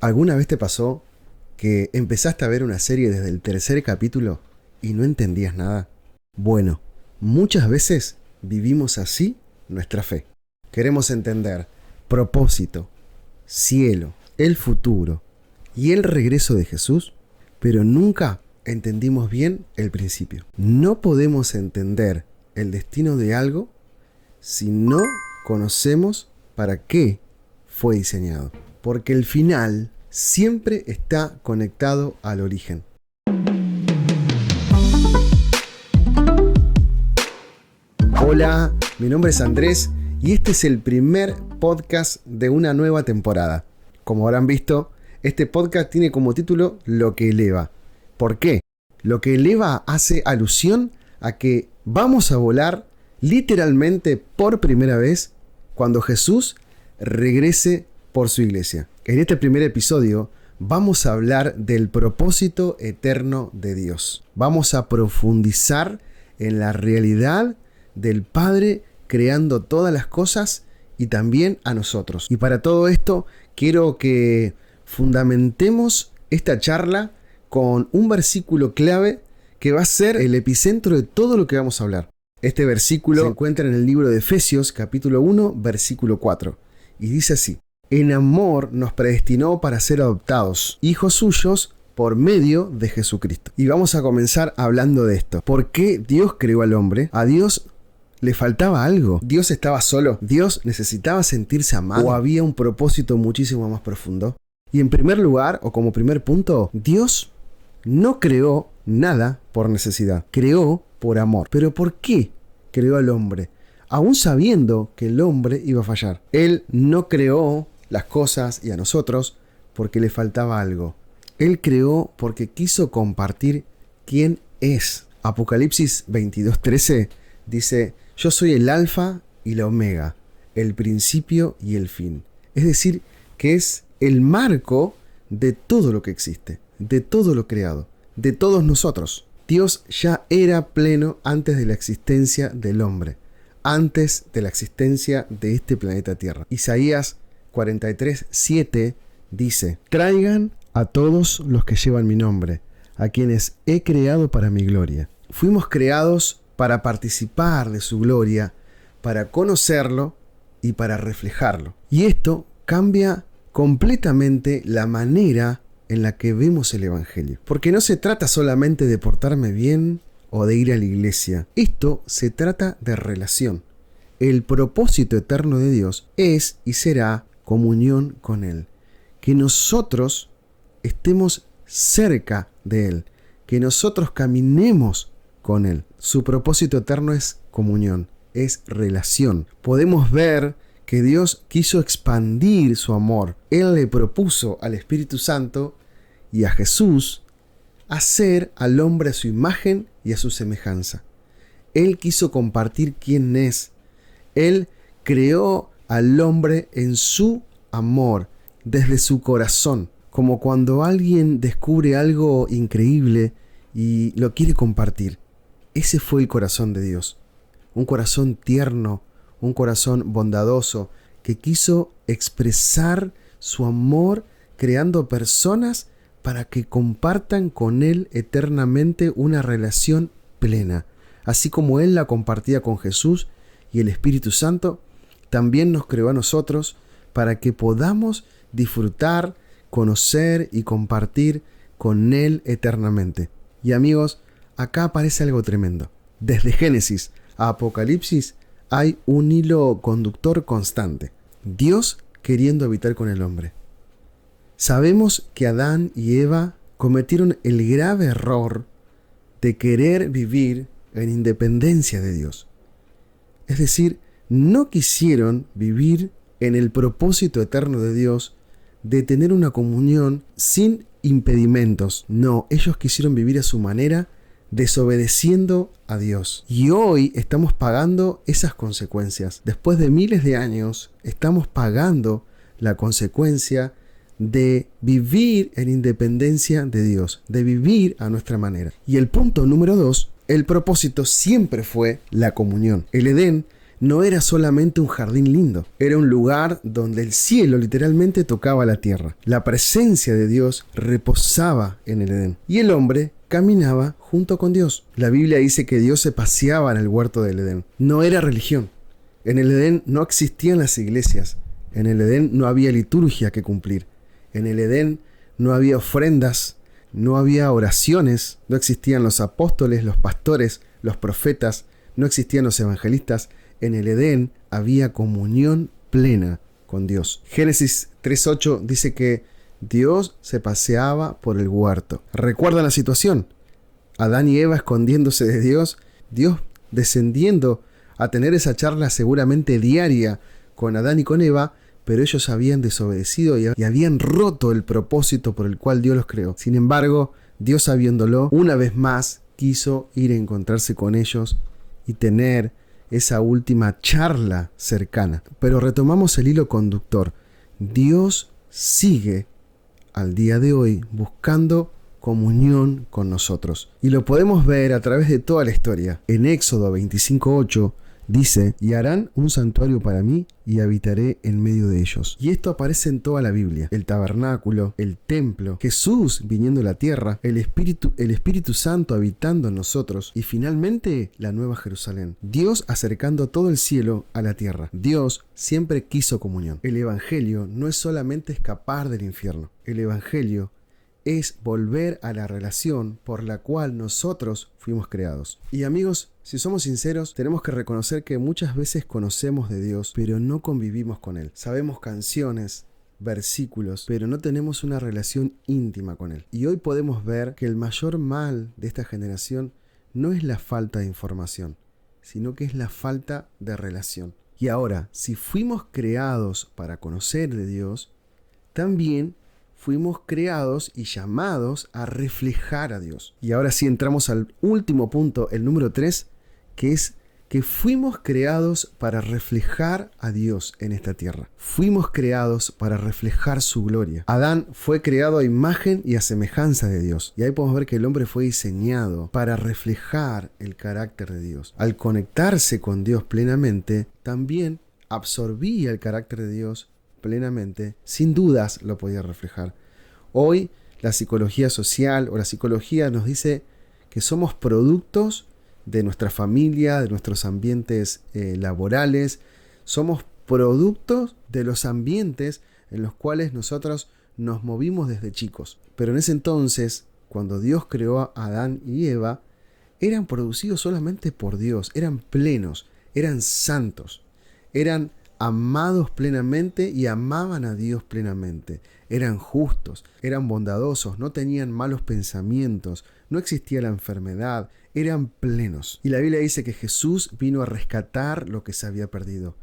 ¿Alguna vez te pasó que empezaste a ver una serie desde el tercer capítulo y no entendías nada? Bueno, muchas veces vivimos así nuestra fe. Queremos entender propósito, cielo, el futuro y el regreso de Jesús, pero nunca entendimos bien el principio. No podemos entender el destino de algo si no conocemos para qué fue diseñado. Porque el final siempre está conectado al origen. Hola, mi nombre es Andrés y este es el primer podcast de una nueva temporada. Como habrán visto, este podcast tiene como título Lo que eleva. ¿Por qué? Lo que eleva hace alusión a que vamos a volar literalmente por primera vez cuando Jesús regrese por su iglesia. En este primer episodio vamos a hablar del propósito eterno de Dios. Vamos a profundizar en la realidad del Padre creando todas las cosas y también a nosotros. Y para todo esto quiero que fundamentemos esta charla con un versículo clave que va a ser el epicentro de todo lo que vamos a hablar. Este versículo se encuentra en el libro de Efesios, capítulo 1, versículo 4. Y dice así: en amor nos predestinó para ser adoptados, hijos suyos, por medio de Jesucristo. Y vamos a comenzar hablando de esto. ¿Por qué Dios creó al hombre? ¿A Dios le faltaba algo? ¿Dios estaba solo? ¿Dios necesitaba sentirse amado? ¿O había un propósito muchísimo más profundo? Y en primer lugar, o como primer punto, Dios no creó nada por necesidad. Creó por amor. ¿Pero por qué creó al hombre? Aún sabiendo que el hombre iba a fallar. Él no creó las cosas y a nosotros porque le faltaba algo. Él creó porque quiso compartir quién es. Apocalipsis 22:13 dice: yo soy el alfa y la omega, el principio y el fin. Es decir, que es el marco de todo lo que existe, de todo lo creado, de todos nosotros. Dios ya era pleno antes de la existencia del hombre, antes de la existencia de este planeta Tierra. Isaías 43:7 dice: traigan a todos los que llevan mi nombre, a quienes he creado para mi gloria. Fuimos creados para participar de su gloria, para conocerlo y para reflejarlo. Y esto cambia completamente la manera en la que vemos el Evangelio. Porque no se trata solamente de portarme bien o de ir a la iglesia. Esto se trata de relación. El propósito eterno de Dios es y será comunión con Él. Que nosotros estemos cerca de Él. Que nosotros caminemos con Él. Su propósito eterno es comunión, es relación. Podemos ver que Dios quiso expandir su amor. Él le propuso al Espíritu Santo y a Jesús hacer al hombre a su imagen y a su semejanza. Él quiso compartir quién es. Él creó al hombre en su amor, desde su corazón, como cuando alguien descubre algo increíble y lo quiere compartir. Ese fue el corazón de Dios, un corazón tierno, un corazón bondadoso, que quiso expresar su amor creando personas para que compartan con Él eternamente una relación plena. Así como Él la compartía con Jesús y el Espíritu Santo, también nos creó a nosotros para que podamos disfrutar, conocer y compartir con Él eternamente. Y amigos, acá aparece algo tremendo. Desde Génesis a Apocalipsis hay un hilo conductor constante. Dios queriendo habitar con el hombre. Sabemos que Adán y Eva cometieron el grave error de querer vivir en independencia de Dios. Es decir, no quisieron vivir en el propósito eterno de Dios de tener una comunión sin impedimentos. No, ellos quisieron vivir a su manera, desobedeciendo a Dios. Y hoy estamos pagando esas consecuencias. Después de miles de años, estamos pagando la consecuencia de vivir en independencia de Dios, de vivir a nuestra manera. Y el punto número 2, el propósito siempre fue la comunión. El Edén no era solamente un jardín lindo, era un lugar donde el cielo literalmente tocaba la tierra. La presencia de Dios reposaba en el Edén y el hombre caminaba junto con Dios. La Biblia dice que Dios se paseaba en el huerto del Edén. No era religión. En el Edén no existían las iglesias. En el Edén no había liturgia que cumplir. En el Edén no había ofrendas, no había oraciones, no existían los apóstoles, los pastores, los profetas, no existían los evangelistas. En el Edén había comunión plena con Dios. Génesis 3:8 dice que Dios se paseaba por el huerto. ¿Recuerdan la situación? Adán y Eva escondiéndose de Dios, Dios descendiendo a tener esa charla seguramente diaria con Adán y con Eva, pero ellos habían desobedecido y habían roto el propósito por el cual Dios los creó. Sin embargo, Dios, sabiéndolo, una vez más quiso ir a encontrarse con ellos y tener esa última charla cercana. Pero retomamos el hilo conductor. Dios sigue al día de hoy buscando comunión con nosotros. Y lo podemos ver a través de toda la historia. En Éxodo 25:8 dice: y harán un santuario para mí y habitaré en medio de ellos. Y esto aparece en toda la Biblia. El tabernáculo, el templo, Jesús viniendo a la tierra, el Espíritu Santo habitando en nosotros y finalmente la Nueva Jerusalén. Dios acercando todo el cielo a la tierra. Dios siempre quiso comunión. El Evangelio no es solamente escapar del infierno. El Evangelio es volver a la relación por la cual nosotros fuimos creados. Y amigos, si somos sinceros, tenemos que reconocer que muchas veces conocemos de Dios, pero no convivimos con Él. Sabemos canciones, versículos, pero no tenemos una relación íntima con Él. Y hoy podemos ver que el mayor mal de esta generación no es la falta de información, sino que es la falta de relación. Y ahora, si fuimos creados para conocer de Dios, también fuimos creados y llamados a reflejar a Dios. Y ahora sí entramos al último punto, el número 3, que es que fuimos creados para reflejar a Dios en esta tierra. Fuimos creados para reflejar su gloria. Adán fue creado a imagen y a semejanza de Dios. Y ahí podemos ver que el hombre fue diseñado para reflejar el carácter de Dios. Al conectarse con Dios plenamente, también absorbía el carácter de Dios plenamente, sin dudas lo podía reflejar. Hoy la psicología social o la psicología nos dice que somos productos de nuestra familia, de nuestros ambientes laborales, somos productos de los ambientes en los cuales nosotros nos movimos desde chicos. Pero en ese entonces, cuando Dios creó a Adán y Eva, eran producidos solamente por Dios, eran plenos, eran santos, eran amados plenamente y amaban a Dios plenamente. Eran justos, eran bondadosos, no tenían malos pensamientos, no existía la enfermedad, eran plenos. Y la Biblia dice que Jesús vino a rescatar lo que se había perdido.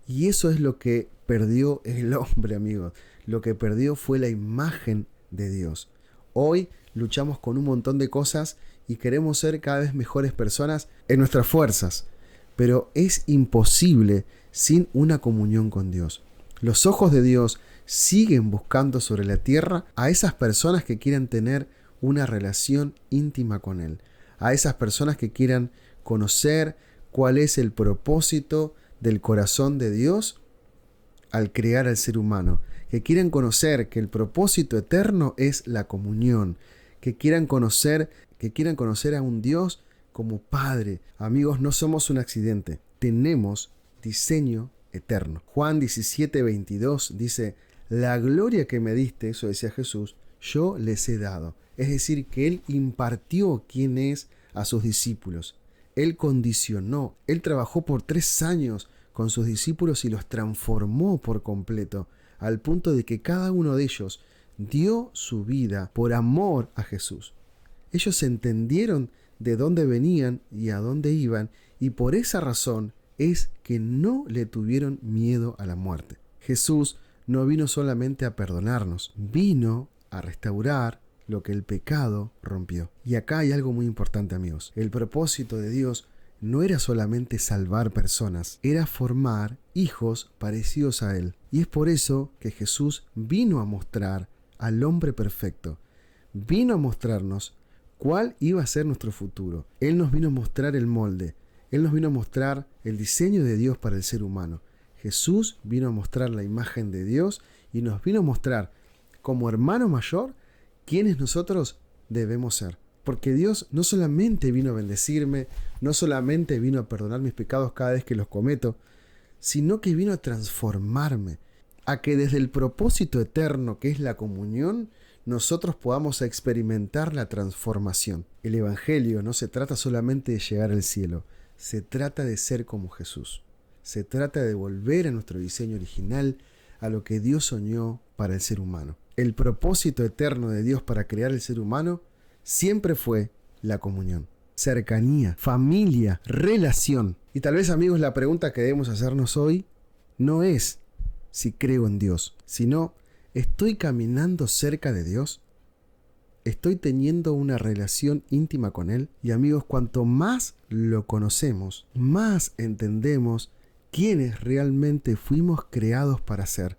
Y eso es lo que perdió el hombre, amigos. Lo que perdió fue la imagen de Dios. Hoy luchamos con un montón de cosas y queremos ser cada vez mejores personas en nuestras fuerzas. Pero es imposible sin una comunión con Dios. Los ojos de Dios siguen buscando sobre la tierra a esas personas que quieran tener una relación íntima con Él. A esas personas que quieran conocer cuál es el propósito del corazón de Dios al crear al ser humano. Que quieran conocer que el propósito eterno es la comunión. Que quieran conocer a un Dios como Padre. Amigos, no somos un accidente. Tenemos diseño eterno. Juan 17:22 dice: la gloria que me diste, eso decía Jesús, yo les he dado. Es decir, que Él impartió quién es a sus discípulos. Él condicionó. Él trabajó por 3 años con sus discípulos y los transformó por completo, al punto de que cada uno de ellos dio su vida por amor a Jesús. Ellos entendieron de dónde venían y a dónde iban, y por esa razón es que no le tuvieron miedo a la muerte. Jesús no vino solamente a perdonarnos, vino a restaurar lo que el pecado rompió. Y acá hay algo muy importante, amigos. El propósito de Dios no era solamente salvar personas, era formar hijos parecidos a Él. Y es por eso que Jesús vino a mostrar al hombre perfecto. Vino a mostrarnos cuál iba a ser nuestro futuro. Él nos vino a mostrar el molde. Él nos vino a mostrar el diseño de Dios para el ser humano. Jesús vino a mostrar la imagen de Dios y nos vino a mostrar como hermano mayor quiénes nosotros debemos ser. Porque Dios no solamente vino a bendecirme, no solamente vino a perdonar mis pecados cada vez que los cometo, sino que vino a transformarme, a que desde el propósito eterno que es la comunión, nosotros podamos experimentar la transformación. El Evangelio no se trata solamente de llegar al cielo, se trata de ser como Jesús. Se trata de volver a nuestro diseño original, a lo que Dios soñó para el ser humano. El propósito eterno de Dios para crear el ser humano siempre fue la comunión, cercanía, familia, relación. Y tal vez, amigos, la pregunta que debemos hacernos hoy no es si creo en Dios, sino ¿estoy caminando cerca de Dios? ¿Estoy teniendo una relación íntima con Él? Y amigos, cuanto más lo conocemos, más entendemos quiénes realmente fuimos creados para ser.